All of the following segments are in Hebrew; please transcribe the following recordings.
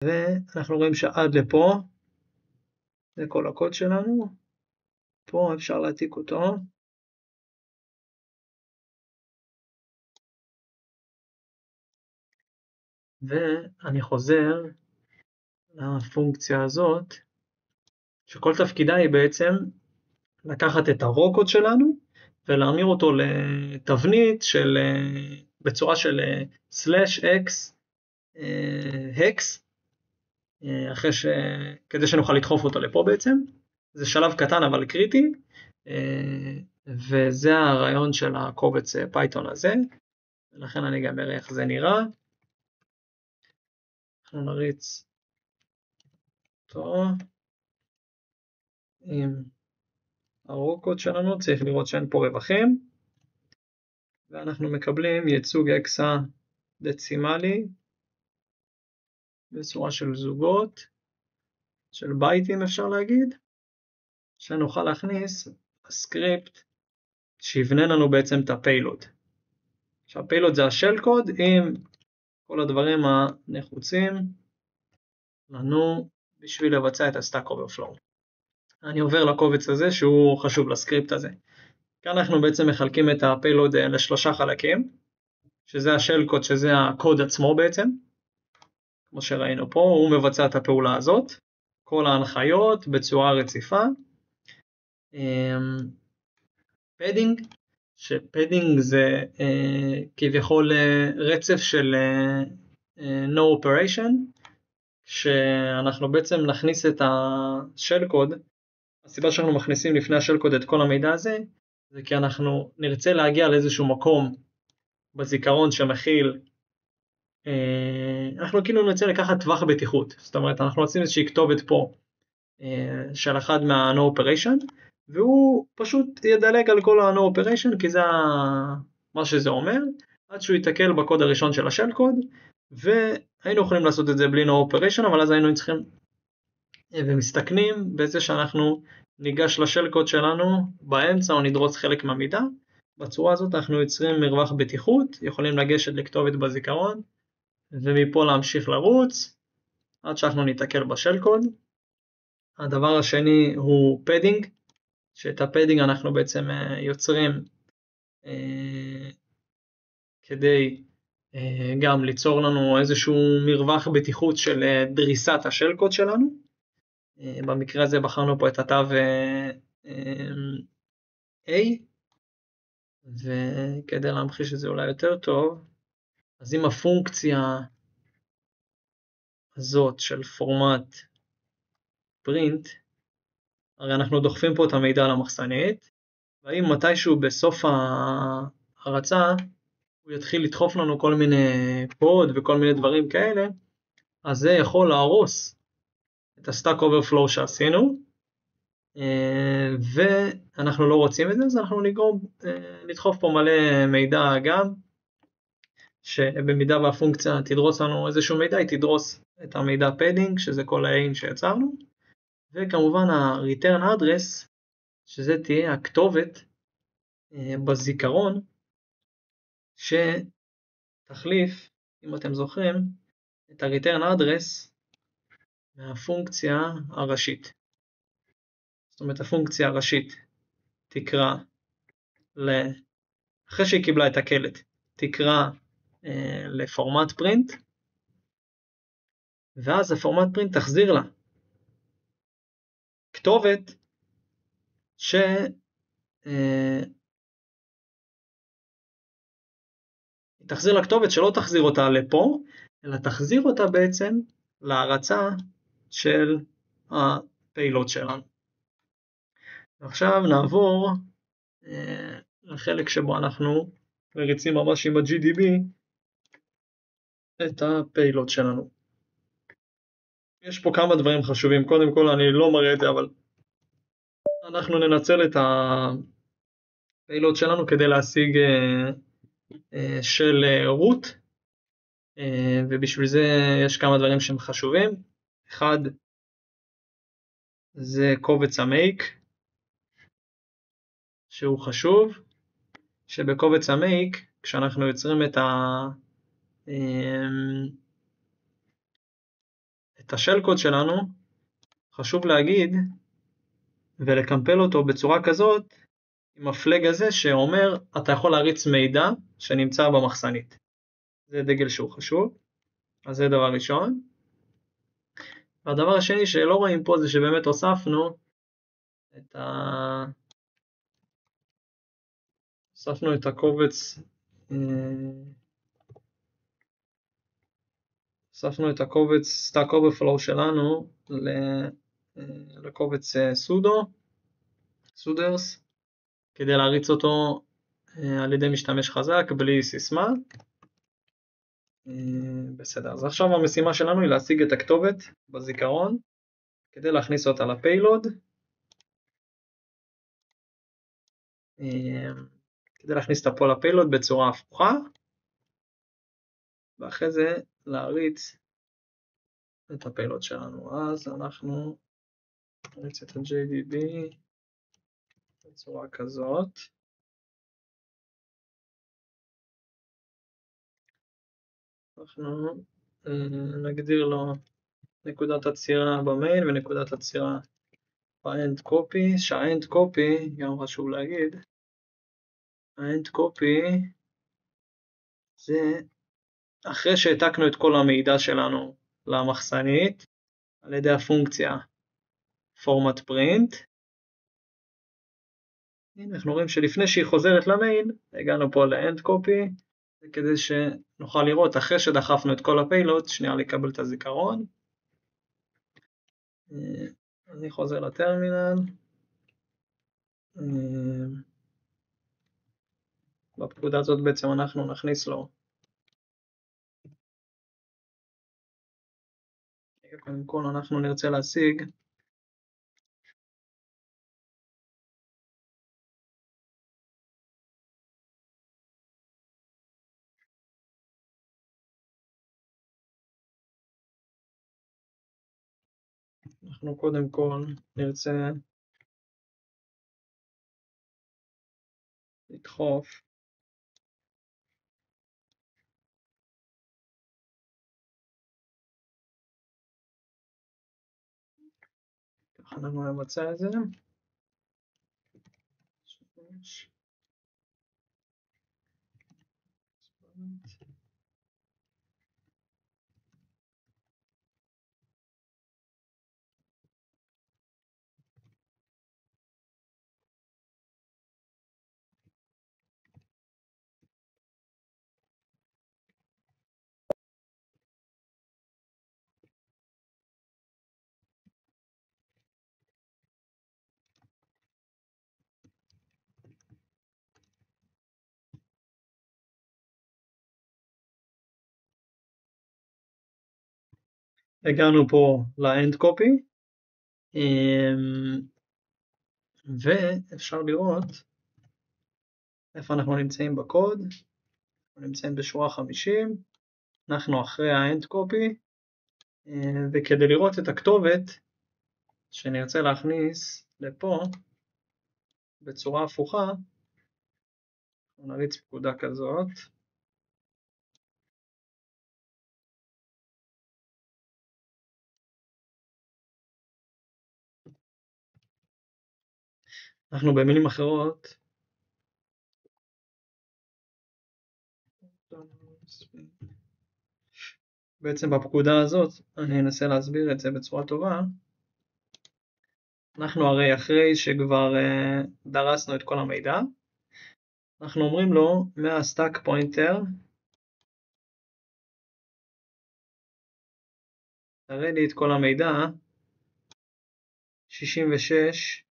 ואנחנו רואים שעד לפה, זה כל הקוד שלנו, פה אפשר להעתיק אותו. ואני חוזר לפונקציה הזאת, שכל תפקידה היא בעצם לקחת את ה-raw code שלנו, ולהמיר אותו לתבנית בצורה של /x hex, כדי שנוכל לדחוף אותו לפה בעצם. זה שלב קטן אבל קריטי, וזה הרעיון של הקובץ פייתון הזה, ולכן אני גם אראה איך זה נראה. אנחנו נריץ אותו עם ה-raw code שלנו, צריך לראות שאין פה רווחים, ואנחנו מקבלים ייצוג הקסה דצימלי בצורה של זוגות, של בייטים אפשר להגיד, שנוכל להכניס סקריפט שיבנה לנו בעצם את הפיילוד. עכשיו הפיילוד זה השל קוד עם כל הדברים הנחוצים לנו בשביל לבצע את הסטאק אוברפלואו. אני עובר לקובץ הזה שהוא חשוב לסקריפט הזה. כאן אנחנו בעצם מחלקים את הפיילוד לשלושה חלקים, שזה השל קוד, שזה הקוד עצמו בעצם. כמו שראינו פה, הוא מבצע את הפעולה הזאת, כל ההנחיות בצורה רציפה. פדינג, שפדינג זה כביכול רצף של no operation, שאנחנו בעצם נכניס את השל קוד. הסיבה שאנחנו מכניסים לפני השל קוד את כל המידע הזה, זה כי אנחנו נרצה להגיע לאיזשהו מקום בזיכרון שמכיל, אנחנו כאילו נרצה לקחת טווח בטיחות, זאת אומרת אנחנו רוצים איזושהי כתובת פה של אחד מה-no operation, והוא פשוט ידלג על כל ה-no operation, כי זה מה שזה אומר, עד שהוא יתקל בקוד הראשון של השל קוד, והיינו יכולים לעשות את זה בלי no operation, אבל אז היינו צריכים ומסתכנים בזה שאנחנו ניגש לשל קוד שלנו באמצע או נדרוס חלק מהמידע. בצורה הזאת אנחנו יוצרים מרווח בטיחות, יכולים לגשת לכתובת בזיכרון, ומפה להמשיך לרוץ, עד שאנחנו ניתקל בשל קוד. הדבר השני הוא פדינג, שאת הפדינג אנחנו בעצם יוצרים כדי גם ליצור לנו איזשהו מרווח בטיחות של דריסת השל קוד שלנו. במקרה הזה בחרנו פה את התו A, וכדי להמחיש את זה אולי יותר טוב, אז אם הפונקציה הזאת של פורמט print, הרי אנחנו דוחפים פה את המידע למחסנית, ואם מתישהו בסוף ההרצה הוא יתחיל לדחוף לנו כל מיני קוד וכל מיני דברים כאלה, אז זה יכול להרוס את הסטאק אוברפלואו שעשינו, ואנחנו לא רוצים את זה, אז אנחנו נדחוף פה מלא מידע גם, שבמידה והפונקציה תדרוס לנו איזשהו מידע, היא תדרוס את המידע פדינג, שזה כל ה-A'ים שיצרנו, וכמובן ה-return address, שזה תהיה הכתובת בזיכרון, שתחליף, אם אתם זוכרים, את ה-return address מהפונקציה הראשית. זאת אומרת, הפונקציה הראשית תקרא, אחרי שהיא קיבלה את הקלט, תקרא לפורמט פרינט, ואז הפורמט פרינט תחזיר לה כתובת תחזיר לה כתובת שלא תחזיר אותה לפה, אלא תחזיר אותה בעצם להרצה של הפיילוד שלנו. עכשיו נעבור לחלק שבו אנחנו מריצים ממש עם ה-GDB את הפיילוד שלנו. יש פה כמה דברים חשובים. קודם כל אני לא מראה את זה, אבל אנחנו ננצל את הפיילוד שלנו כדי להשיג של root, ובשביל זה יש כמה דברים שהם חשובים. אחד, זה קובץ המake, שהוא חשוב, שבקובץ המake, כשאנחנו יוצרים את השל קוד שלנו חשוב להגיד ולקמפל אותו בצורה כזאת עם הפלג הזה שאומר אתה יכול להריץ מידע שנמצא במחסנית. זה דגל שהוא חשוב, אז זה דבר ראשון. והדבר השני שלא רואים פה זה שבאמת הוספנו את הקובץ, הוספנו את הקובץ Stack Overflow שלנו לקובץ suders, כדי להריץ אותו על ידי משתמש חזק בלי סיסמה. בסדר, אז עכשיו המשימה שלנו היא להשיג את הכתובת בזיכרון כדי להכניס אותה לפיילוד, כדי להכניס אותה פה לפיילוד בצורה הפוכה, ואחרי זה להריץ את הפיילוד שלנו. אז אנחנו נריץ את ה-JDB בצורה כזאת. אנחנו נגדיר לו נקודת עצירה במיין ונקודת עצירה ב-end copy, שה-end copy, גם חשוב להגיד, ה-end copy זה אחרי שהעתקנו את כל המידע שלנו למחסנית על ידי הפונקציה format print. הנה אנחנו רואים שלפני שהיא חוזרת למיין הגענו פה ל-end copy, כדי שנוכל לראות אחרי שדחפנו את כל הפיילוד, שנייה לקבל את הזיכרון. אני חוזר לטרמינל. בפקודה הזאת בעצם אנחנו נכניס לו, קודם כל אנחנו נרצה להשיג אנחנו קודם כל נרצה לדחוף ככה אנחנו נבצע את זה. הגענו פה ל-end copy, ואפשר לראות איפה אנחנו נמצאים בקוד. אנחנו נמצאים בשורה 50, אנחנו אחרי ה-end copy, וכדי לראות את הכתובת שנרצה להכניס לפה בצורה הפוכה, נריץ פקודה כזאת. אנחנו במילים אחרות בעצם בפקודה הזאת, אני אנסה להסביר את זה בצורה טובה. אנחנו הרי אחרי שכבר דרסנו את כל המידע, אנחנו אומרים לו מה-stack pointer תראה לי את כל המידע 66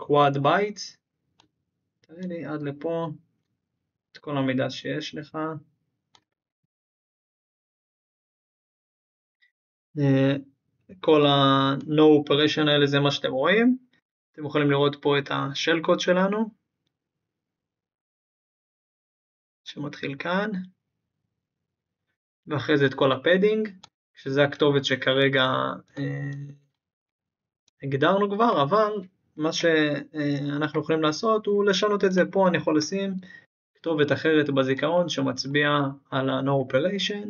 quad bytes, תראה לי עד לפה את כל המידע שיש לך. כל ה-no operation האלה זה מה שאתם רואים. אתם יכולים לראות פה את ה-shell code שלנו שמתחיל כאן, ואחרי זה את כל הפדינג, שזה הכתובת שכרגע הגדרנו כבר, אבל מה שאנחנו יכולים לעשות הוא לשנות את זה. פה אני יכול לשים כתובת אחרת בזיכרון שמצביעה על ה-no operation.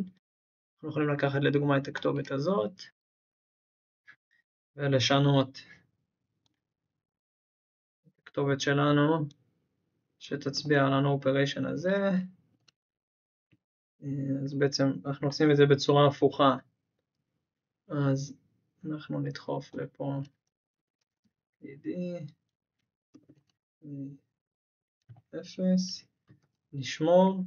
אנחנו יכולים לקחת לדוגמה את הכתובת הזאת ולשנות את הכתובת שלנו שתצביע על ה-no operation הזה. אז בעצם אנחנו עושים את זה בצורה הפוכה. אז אנחנו נדחוף לפה ed 0, נשמור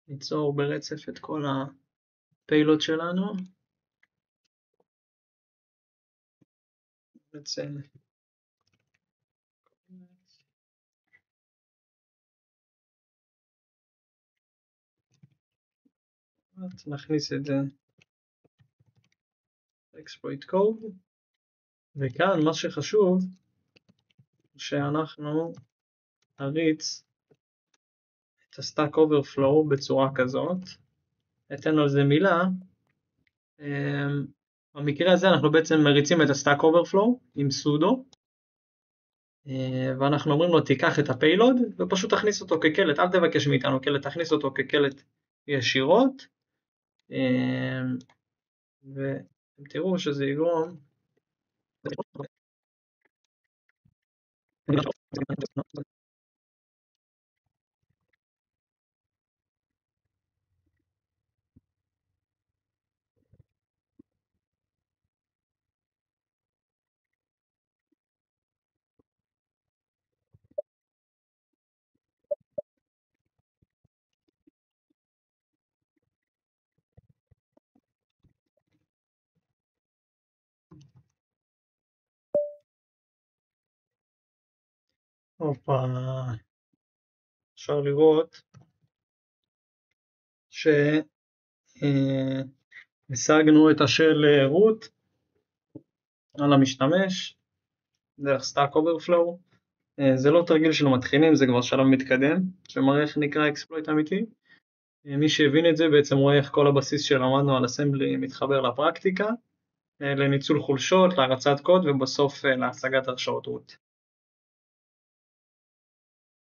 וניצור ברצף את כל הפיילוט שלנו. בעצם נכניס את זה exploit code, וכאן מה שחשוב שאנחנו נריץ את ה-stack overflow בצורה כזאת. אתן על זה מילה. במקרה הזה אנחנו בעצם מריצים את ה-stack overflow עם sudo, ואנחנו אומרים לו תיקח את הפיילוד ופשוט תכניס אותו כקלט, אל תבקש מאיתנו קלט, תכניס אותו כקלט ישירות, ואתם תראו שזה יגרום אפשר לראות שהשגנו את השל root על המשתמש דרך stack overflow. זה לא תרגיל של מתחילים, זה כבר שלב מתקדם שמראה איך נקרא exploit אמיתי. מי שהבין את זה בעצם רואה איך כל הבסיס שלמדנו על אסמבלי מתחבר לפרקטיקה, לניצול חולשות, להרצת קוד ובסוף להשגת הרשאות root.